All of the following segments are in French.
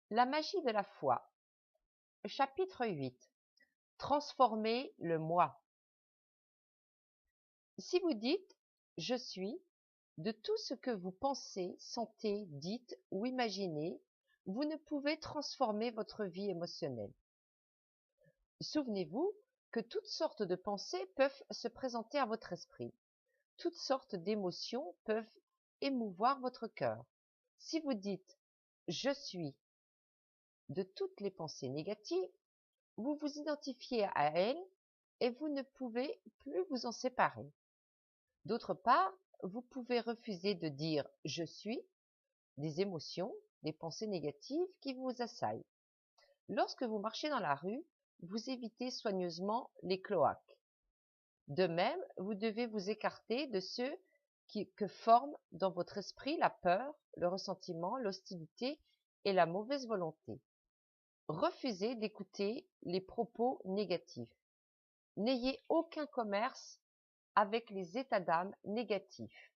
La magie de la foi. Chapitre 8. Transformer le moi. Si vous dites « je suis », de tout ce que vous pensez, sentez, dites ou imaginez, vous ne pouvez transformer votre vie émotionnelle. Souvenez-vous que toutes sortes de pensées peuvent se présenter à votre esprit. Toutes sortes d'émotions peuvent émouvoir votre cœur. Si vous dites « je suis » de toutes les pensées négatives, vous vous identifiez à elles et vous ne pouvez plus vous en séparer. D'autre part, vous pouvez refuser de dire « je suis » des émotions, des pensées négatives qui vous assaillent. Lorsque vous marchez dans la rue, vous évitez soigneusement les cloaques. De même, vous devez vous écarter de ceux que forment dans votre esprit la peur, le ressentiment, l'hostilité et la mauvaise volonté. Refusez d'écouter les propos négatifs. N'ayez aucun commerce avec les états d'âme négatifs.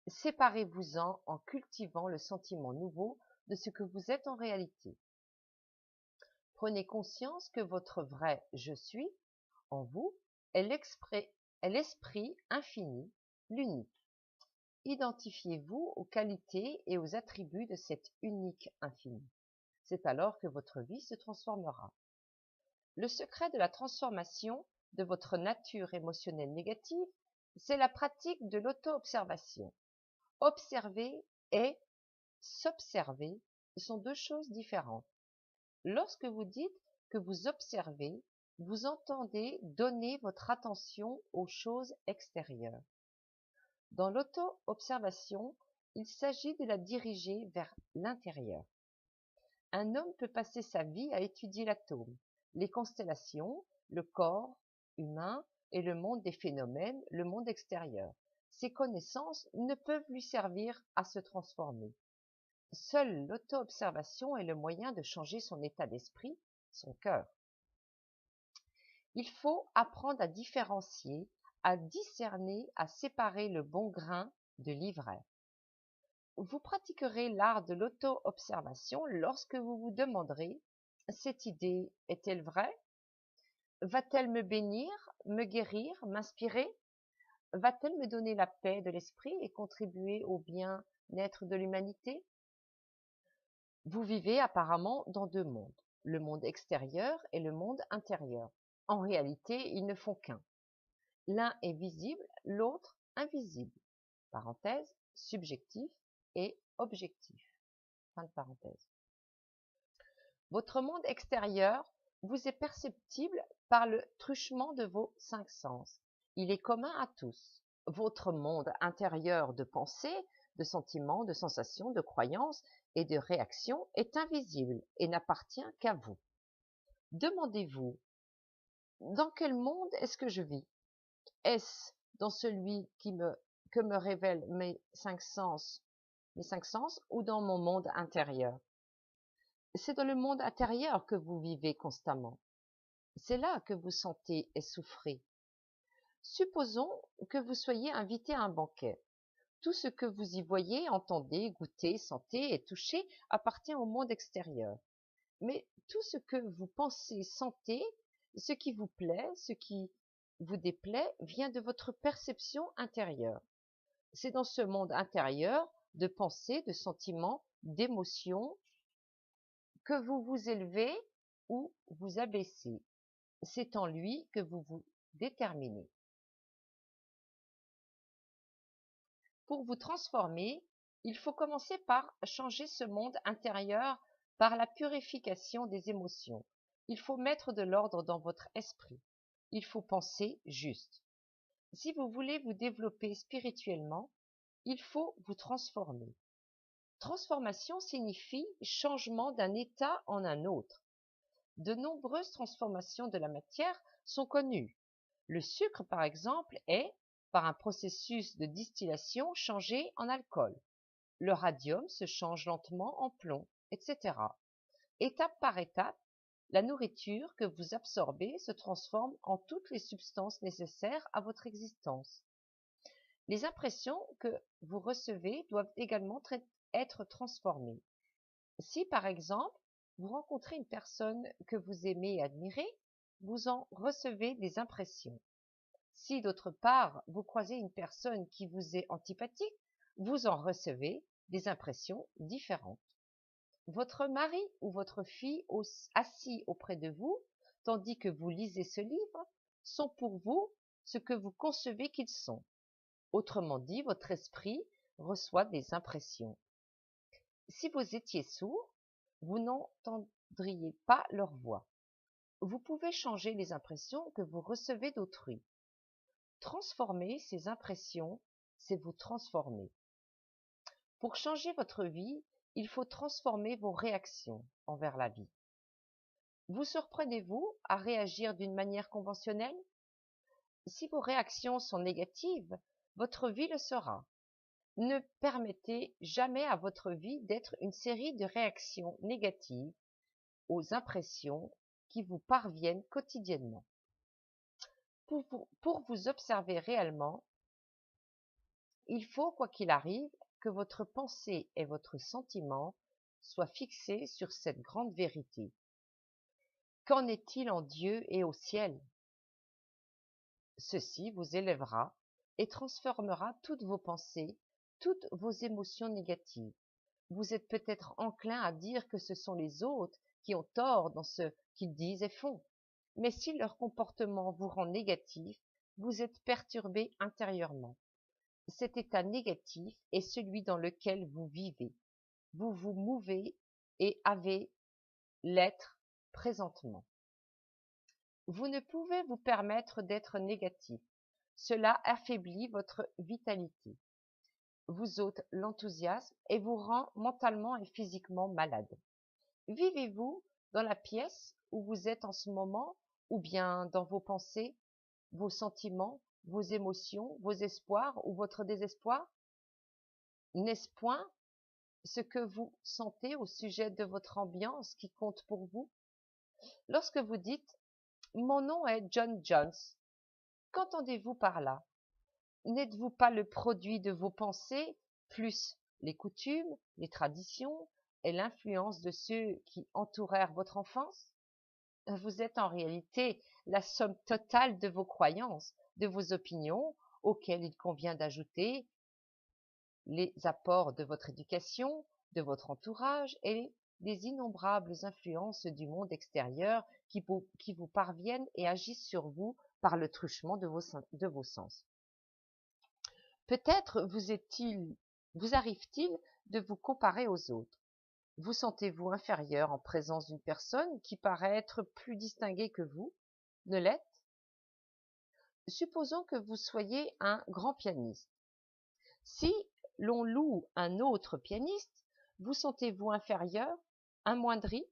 Séparez-vous-en en cultivant le sentiment nouveau de ce que vous êtes en réalité. Prenez conscience que votre vrai « je suis » en vous est l'esprit infini, l'unique. Identifiez-vous aux qualités et aux attributs de cet unique infini. C'est alors que votre vie se transformera. Le secret de la transformation de votre nature émotionnelle négative, c'est la pratique de l'auto-observation. Observer et s'observer sont deux choses différentes. Lorsque vous dites que vous observez, vous entendez donner votre attention aux choses extérieures. Dans l'auto-observation, il s'agit de la diriger vers l'intérieur. Un homme peut passer sa vie à étudier l'atome, les constellations, le corps humain et le monde des phénomènes, le monde extérieur. Ces connaissances ne peuvent lui servir à se transformer. Seule l'auto-observation est le moyen de changer son état d'esprit, son cœur. Il faut apprendre à différencier, à discerner, à séparer le bon grain de l'ivraie. Vous pratiquerez l'art de l'auto-observation lorsque vous vous demanderez « cette idée est-elle vraie ? Va-t-elle me bénir, me guérir, m'inspirer ? Va-t-elle me donner la paix de l'esprit et contribuer au bien-être de l'humanité ?» Vous vivez apparemment dans deux mondes, le monde extérieur et le monde intérieur. En réalité, ils ne font qu'un. L'un est visible, l'autre invisible. Parenthèse, subjectif et objectif. Fin de parenthèse. Votre monde extérieur vous est perceptible par le truchement de vos cinq sens. Il est commun à tous. Votre monde intérieur de pensée, de sentiments, de sensations, de croyances et de réactions est invisible et n'appartient qu'à vous. Demandez-vous, dans quel monde est-ce que je vis? Est-ce dans celui que me révèlent mes cinq sens ou dans mon monde intérieur? C'est dans le monde intérieur que vous vivez constamment. C'est là que vous sentez et souffrez. Supposons que vous soyez invité à un banquet. Tout ce que vous y voyez, entendez, goûtez, sentez et touchez appartient au monde extérieur. Mais tout ce que vous pensez, sentez, ce qui vous plaît, ce qui vous déplaît, vient de votre perception intérieure. C'est dans ce monde intérieur de pensées, de sentiments, d'émotions que vous vous élevez ou vous abaissez. C'est en lui que vous vous déterminez. Pour vous transformer, il faut commencer par changer ce monde intérieur par la purification des émotions. Il faut mettre de l'ordre dans votre esprit. Il faut penser juste. Si vous voulez vous développer spirituellement, il faut vous transformer. Transformation signifie changement d'un état en un autre. De nombreuses transformations de la matière sont connues. Le sucre, par exemple, est, par un processus de distillation, changé en alcool. Le radium se change lentement en plomb, etc. Étape par étape, la nourriture que vous absorbez se transforme en toutes les substances nécessaires à votre existence. Les impressions que vous recevez doivent également être transformées. Si, par exemple, Vous rencontrez une personne que vous aimez et admirez, vous en recevez des impressions. Si d'autre part, vous croisez une personne qui vous est antipathique, vous en recevez des impressions différentes. Votre mari ou votre fille assis auprès de vous, tandis que vous lisez ce livre, sont pour vous ce que vous concevez qu'ils sont. Autrement dit, votre esprit reçoit des impressions. Si vous étiez sourd, vous n'entendriez pas leur voix. Vous pouvez changer les impressions que vous recevez d'autrui. Transformer ces impressions, c'est vous transformer. Pour changer votre vie, il faut transformer vos réactions envers la vie. Vous surprenez-vous à réagir d'une manière conventionnelle? Si vos réactions sont négatives, votre vie le sera. Ne permettez jamais à votre vie d'être une série de réactions négatives aux impressions qui vous parviennent quotidiennement. Pour vous observer réellement, il faut, quoi qu'il arrive, que votre pensée et votre sentiment soient fixés sur cette grande vérité. Qu'en est-il en Dieu et au ciel? Ceci vous élèvera et transformera toutes vos pensées, toutes vos émotions négatives. Vous êtes peut-être enclin à dire que ce sont les autres qui ont tort dans ce qu'ils disent et font. Mais si leur comportement vous rend négatif, vous êtes perturbé intérieurement. Cet état négatif est celui dans lequel vous vivez. Vous vous mouvez et avez l'être présentement. Vous ne pouvez vous permettre d'être négatif. Cela affaiblit votre vitalité, vous ôte l'enthousiasme et vous rend mentalement et physiquement malade. Vivez-vous dans la pièce où vous êtes en ce moment, ou bien dans vos pensées, vos sentiments, vos émotions, vos espoirs ou votre désespoir? N'est-ce point ce que vous sentez au sujet de votre ambiance qui compte pour vous? Lorsque vous dites « Mon nom est John Jones », qu'entendez-vous par là? N'êtes-vous pas le produit de vos pensées, plus les coutumes, les traditions et l'influence de ceux qui entourèrent votre enfance? Vous êtes en réalité la somme totale de vos croyances, de vos opinions, auxquelles il convient d'ajouter les apports de votre éducation, de votre entourage et des innombrables influences du monde extérieur qui vous parviennent et agissent sur vous par le truchement de vos sens. Peut-être vous arrive-t-il de vous comparer aux autres. Vous sentez-vous inférieur en présence d'une personne qui paraît être plus distinguée que vous, ne l'êtes? Supposons que vous soyez un grand pianiste. Si l'on loue un autre pianiste, vous sentez-vous inférieur, amoindri?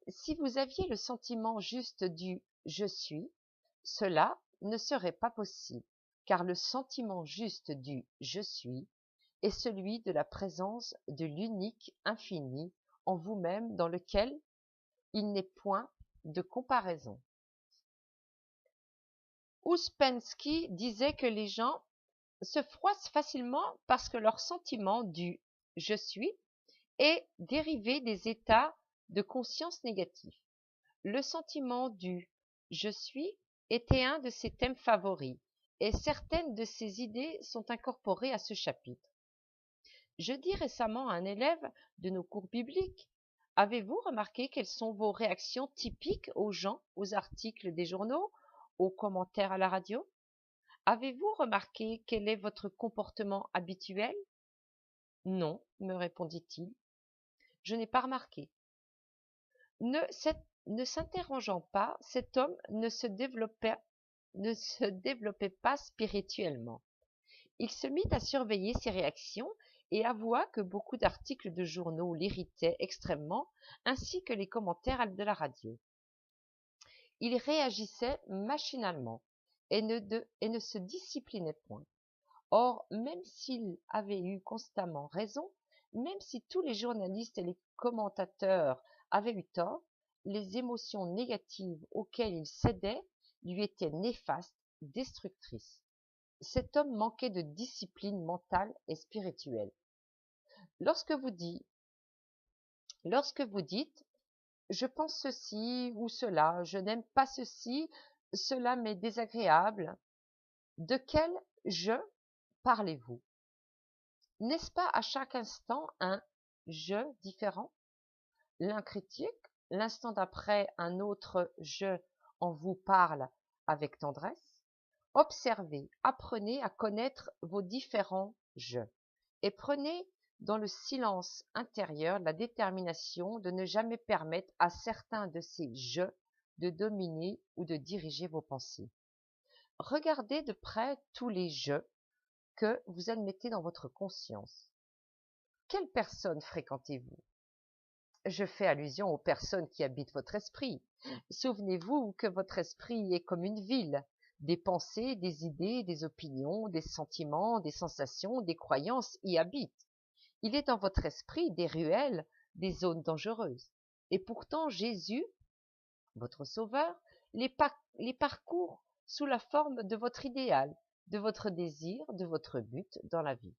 Si vous aviez le sentiment juste du « je suis », cela ne serait pas possible, car le sentiment juste du « je suis » est celui de la présence de l'unique infini en vous-même dans lequel il n'est point de comparaison. Ouspensky disait que les gens se froissent facilement parce que leur sentiment du « je suis » est dérivé des états de conscience négatifs. Le sentiment du « je suis » était un de ses thèmes favoris, et certaines de ses idées sont incorporées à ce chapitre. Je dis récemment à un élève de nos cours bibliques, « Avez-vous remarqué quelles sont vos réactions typiques aux gens, aux articles des journaux, aux commentaires à la radio? Avez-vous remarqué quel est votre comportement habituel? » Non, me répondit-il, je n'ai pas remarqué. Ne s'interrogeant pas, cet homme ne se développait pas spirituellement. Il se mit à surveiller ses réactions et avoua que beaucoup d'articles de journaux l'irritaient extrêmement, ainsi que les commentaires de la radio. Il réagissait machinalement et ne se disciplinait point. Or, même s'il avait eu constamment raison, même si tous les journalistes et les commentateurs avaient eu tort, les émotions négatives auxquelles il cédait lui étaient néfastes, destructrices. Cet homme manquait de discipline mentale et spirituelle. Lorsque vous dites Lorsque vous dites « je pense ceci ou cela, je n'aime pas ceci, cela m'est désagréable », de quel « je » parlez-vous? N'est-ce pas à chaque instant un « je » différent? L'un critique, l'instant d'après un autre « je » en vous parle avec tendresse. Observez, apprenez à connaître vos différents « je » et prenez dans le silence intérieur la détermination de ne jamais permettre à certains de ces « je » de dominer ou de diriger vos pensées. Regardez de près tous les « je » que vous admettez dans votre conscience. Quelles personnes fréquentez-vous? Je fais allusion aux personnes qui habitent votre esprit. Souvenez-vous que votre esprit est comme une ville. Des pensées, des idées, des opinions, des sentiments, des sensations, des croyances y habitent. Il est dans votre esprit des ruelles, des zones dangereuses. Et pourtant Jésus, votre Sauveur, les parcourt sous la forme de votre idéal, de votre désir, de votre but dans la vie.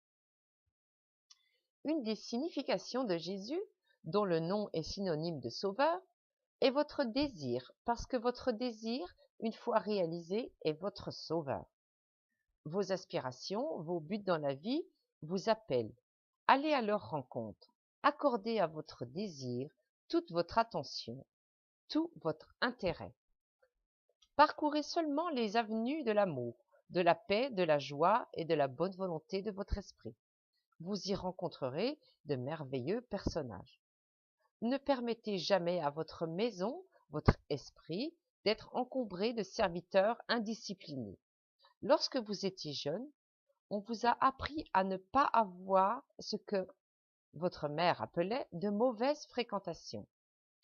Une des significations de Jésus, dont le nom est synonyme de Sauveur, est votre désir, parce que votre désir, une fois réalisé, est votre Sauveur. Vos aspirations, vos buts dans la vie vous appellent. Allez à leur rencontre. Accordez à votre désir toute votre attention, tout votre intérêt. Parcourez seulement les avenues de l'amour, de la paix, de la joie et de la bonne volonté de votre esprit. Vous y rencontrerez de merveilleux personnages. Ne permettez jamais à votre maison, votre esprit, d'être encombré de serviteurs indisciplinés. Lorsque vous étiez jeune, on vous a appris à ne pas avoir ce que votre mère appelait de mauvaise fréquentation.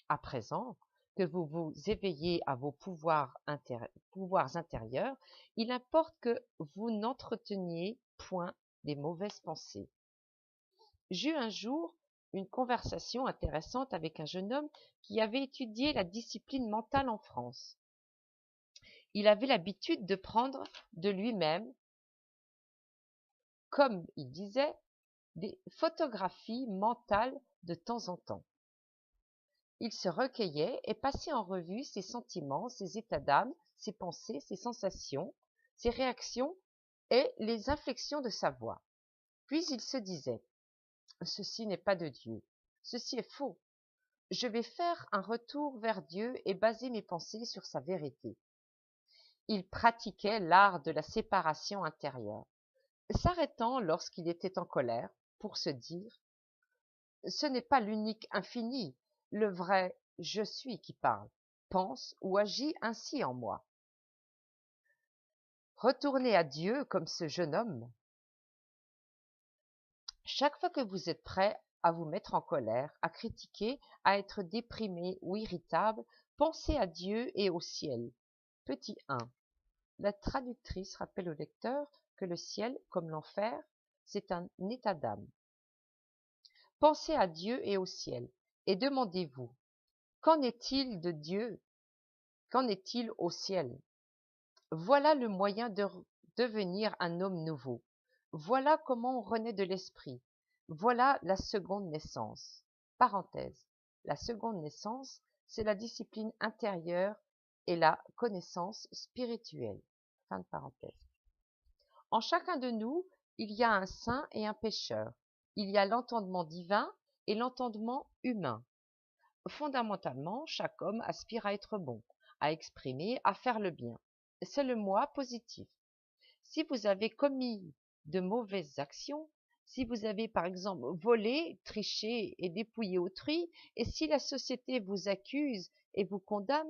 À présent que vous vous éveillez à vos pouvoirs intérieurs, il importe que vous n'entreteniez point des mauvaises pensées. J'eus un jour une conversation intéressante avec un jeune homme qui avait étudié la discipline mentale en France. Il avait l'habitude de prendre de lui-même, comme il disait, des photographies mentales de temps en temps. Il se recueillait et passait en revue ses sentiments, ses états d'âme, ses pensées, ses sensations, ses réactions et les inflexions de sa voix. Puis il se disait « Ceci n'est pas de Dieu, ceci est faux. Je vais faire un retour vers Dieu et baser mes pensées sur sa vérité. » Il pratiquait l'art de la séparation intérieure, s'arrêtant lorsqu'il était en colère pour se dire « Ce n'est pas l'unique infini, le vrai « je suis » qui parle, pense ou agit ainsi en moi. Retournez à Dieu comme ce jeune homme. Chaque fois que vous êtes prêt à vous mettre en colère, à critiquer, à être déprimé ou irritable, pensez à Dieu et au ciel. Petit 1. La traductrice rappelle au lecteur que le ciel, comme l'enfer, c'est un état d'âme. Pensez à Dieu et au ciel, et demandez-vous, qu'en est-il de Dieu? Qu'en est-il au ciel? Voilà le moyen de devenir un homme nouveau. Voilà comment on renaît de l'esprit. Voilà la seconde naissance. Parenthèse. La seconde naissance, c'est la discipline intérieure et la connaissance spirituelle. Fin de parenthèse. En chacun de nous, il y a un saint et un pécheur. Il y a l'entendement divin et l'entendement humain. Fondamentalement, chaque homme aspire à être bon, à exprimer, à faire le bien. C'est le moi positif. Si vous avez commis de mauvaises actions, si vous avez par exemple volé, triché et dépouillé autrui, et si la société vous accuse et vous condamne,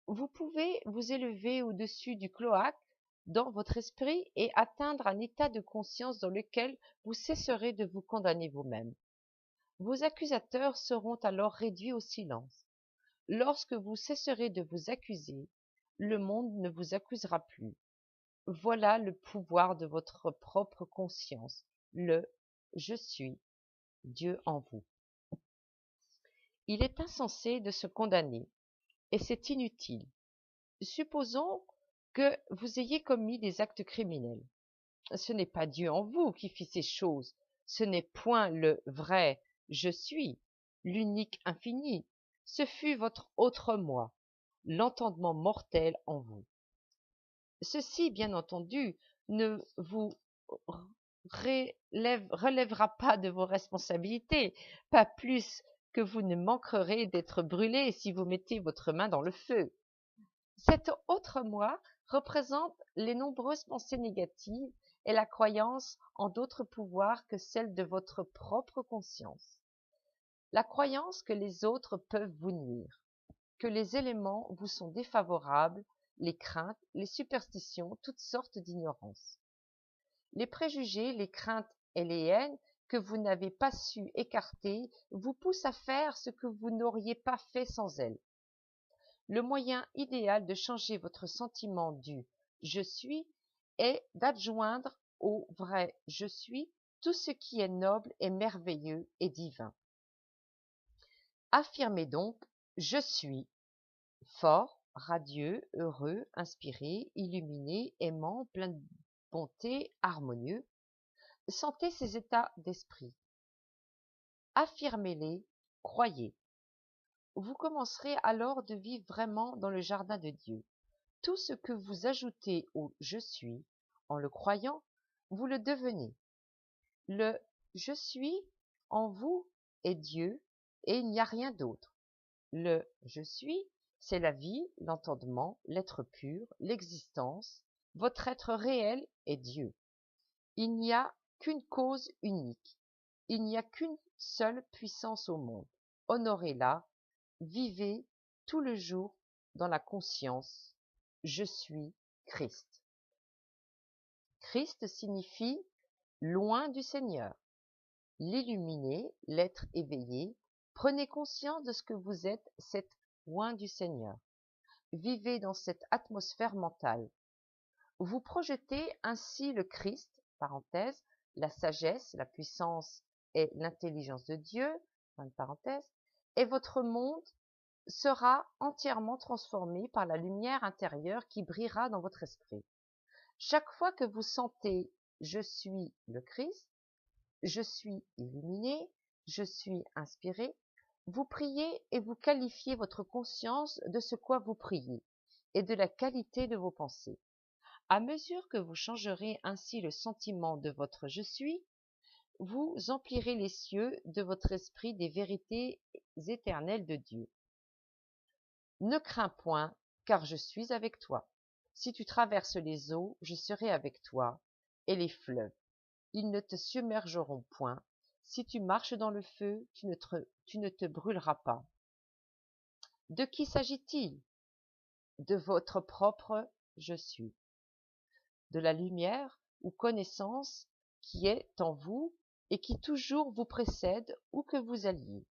vous pouvez vous élever au-dessus du cloaque dans votre esprit et atteindre un état de conscience dans lequel vous cesserez de vous condamner vous-même. Vos accusateurs seront alors réduits au silence. Lorsque vous cesserez de vous accuser, le monde ne vous accusera plus. Voilà le pouvoir de votre propre conscience, le « je suis » Dieu en vous. Il est insensé de se condamner, et c'est inutile. Supposons que vous ayez commis des actes criminels. Ce n'est pas Dieu en vous qui fit ces choses, ce n'est point le vrai « je suis ». l'unique infini. Ce fut votre autre moi, l'entendement mortel en vous. Ceci, bien entendu, ne vous relèvera pas de vos responsabilités, pas plus que vous ne manquerez d'être brûlé si vous mettez votre main dans le feu. Cet autre moi représente les nombreuses pensées négatives et la croyance en d'autres pouvoirs que celle de votre propre conscience. La croyance que les autres peuvent vous nuire, que les éléments vous sont défavorables, les craintes, les superstitions, toutes sortes d'ignorances. Les préjugés, les craintes et les haines que vous n'avez pas su écarter vous poussent à faire ce que vous n'auriez pas fait sans elles. Le moyen idéal de changer votre sentiment du « je suis » est d'adjoindre au vrai « je suis » tout ce qui est noble et merveilleux et divin. Affirmez donc « je suis » fort, radieux, heureux, inspiré, illuminé, aimant, plein de bonté, harmonieux. Sentez ces états d'esprit. Affirmez-les, croyez. Vous commencerez alors de vivre vraiment dans le jardin de Dieu. Tout ce que vous ajoutez au « je suis » en le croyant, vous le devenez. Le « je suis » en vous est Dieu et il n'y a rien d'autre. Le « je suis » c'est la vie, l'entendement, l'être pur, l'existence. Votre être réel est Dieu. Il n'y a qu'une cause unique. Il n'y a qu'une seule puissance au monde. Honorez-la, vivez tout le jour dans la conscience. Je suis Christ. Christ signifie loin du Seigneur. L'illuminé, l'être éveillé, prenez conscience de ce que vous êtes, c'est loin du Seigneur. Vivez dans cette atmosphère mentale. Vous projetez ainsi le Christ, parenthèse, la sagesse, la puissance et l'intelligence de Dieu, fin de parenthèse, et votre monde sera entièrement transformé par la lumière intérieure qui brillera dans votre esprit. Chaque fois que vous sentez « je suis le Christ »,« je suis illuminé »,« je suis inspiré », vous priez et vous qualifiez votre conscience de ce quoi vous priez et de la qualité de vos pensées. À mesure que vous changerez ainsi le sentiment de votre « je suis », vous emplirez les cieux de votre esprit des vérités éternelles de Dieu. Ne crains point, car je suis avec toi. Si tu traverses les eaux, je serai avec toi, et les fleuves. Ils ne te submergeront point. Si tu marches dans le feu, tu ne te brûleras pas. De qui s'agit-il? De votre propre je suis. De la lumière ou connaissance qui est en vous et qui toujours vous précède où que vous alliez.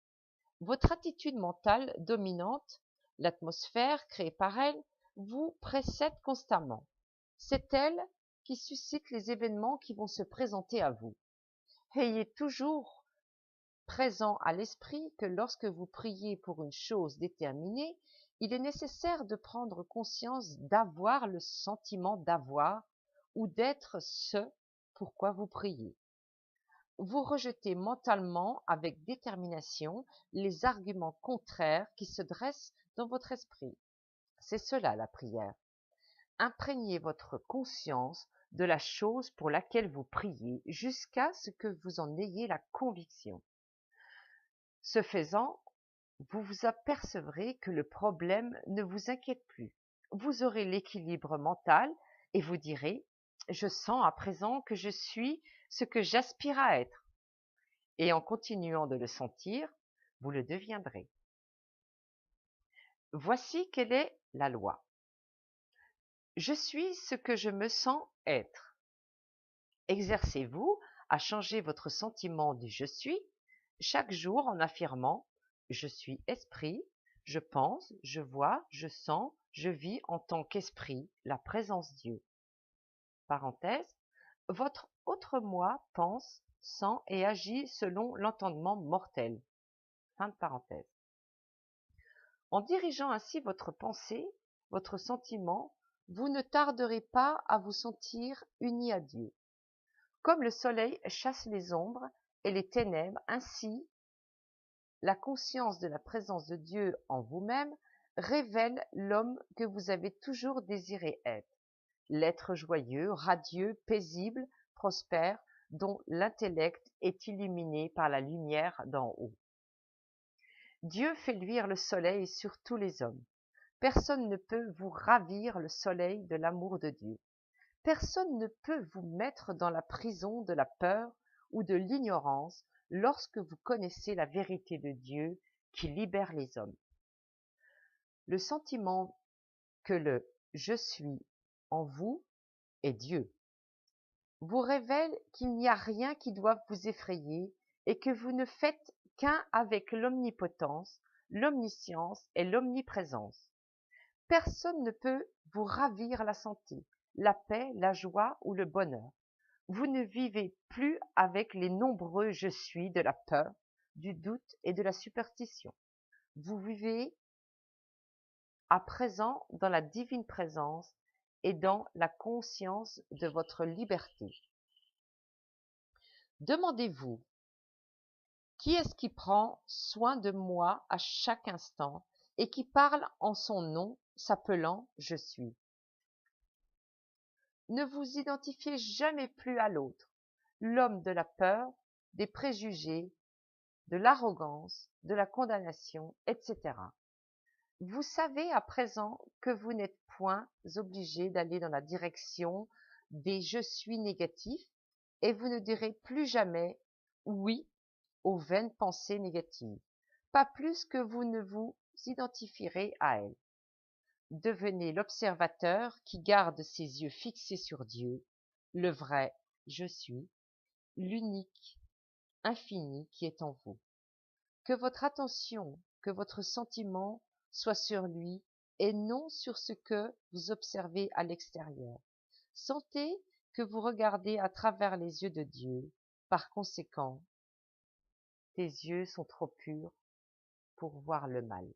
Votre attitude mentale dominante, l'atmosphère créée par elle, vous précède constamment. C'est elle qui suscite les événements qui vont se présenter à vous. Ayez toujours présent à l'esprit que lorsque vous priez pour une chose déterminée, il est nécessaire de prendre conscience d'avoir le sentiment d'avoir ou d'être ce pourquoi vous priez. Vous rejetez mentalement avec détermination les arguments contraires qui se dressent dans votre esprit. C'est cela la prière. Imprégnez votre conscience de la chose pour laquelle vous priez jusqu'à ce que vous en ayez la conviction. Ce faisant, vous vous apercevrez que le problème ne vous inquiète plus. Vous aurez l'équilibre mental et vous direz « Je sens à présent que je suis ce que j'aspire à être ». Et en continuant de le sentir, vous le deviendrez. Voici quelle est la loi. Je suis ce que je me sens être. Exercez-vous à changer votre sentiment du « je suis » chaque jour en affirmant « je suis esprit, je pense, je vois, je sens, je vis en tant qu'esprit la présence Dieu ». Parenthèse, votre autre moi pense, sent et agit selon l'entendement mortel. Fin de parenthèse. En dirigeant ainsi votre pensée, votre sentiment, vous ne tarderez pas à vous sentir uni à Dieu. Comme le soleil chasse les ombres et les ténèbres, ainsi La conscience de la présence de Dieu en vous-même révèle l'homme que vous avez toujours désiré être, l'être joyeux, radieux, paisible, prospère, dont l'intellect est illuminé par la lumière d'en haut. Dieu fait luire le soleil sur tous les hommes. Personne ne peut vous ravir le soleil de l'amour de Dieu. Personne ne peut vous mettre dans la prison de la peur ou de l'ignorance lorsque vous connaissez la vérité de Dieu qui libère les hommes. Le sentiment que le « je suis » en vous est Dieu vous révèle qu'il n'y a rien qui doive vous effrayer et que vous ne faites qu'un avec l'omnipotence, l'omniscience et l'omniprésence. Personne ne peut vous ravir la santé, la paix, la joie ou le bonheur. Vous ne vivez plus avec les nombreux je suis de la peur, du doute et de la superstition. Vous vivez à présent dans la divine présence et dans la conscience de votre liberté. Demandez-vous, qui est-ce qui prend soin de moi à chaque instant et qui parle en son nom, s'appelant je suis? Ne vous identifiez jamais plus à l'autre, l'homme de la peur, des préjugés, de l'arrogance, de la condamnation, etc. Vous savez à présent que vous n'êtes point obligé d'aller dans la direction des je suis négatifs et vous ne direz plus jamais oui aux vaines pensées négatives, pas plus que vous ne vous identifierez à elles. Devenez l'observateur qui garde ses yeux fixés sur Dieu, le vrai je suis, l'unique, infini qui est en vous. Que votre attention, que votre sentiment soit sur lui et non sur ce que vous observez à l'extérieur. Sentez que vous regardez à travers les yeux de Dieu. Par conséquent, tes yeux sont trop purs pour voir le mal.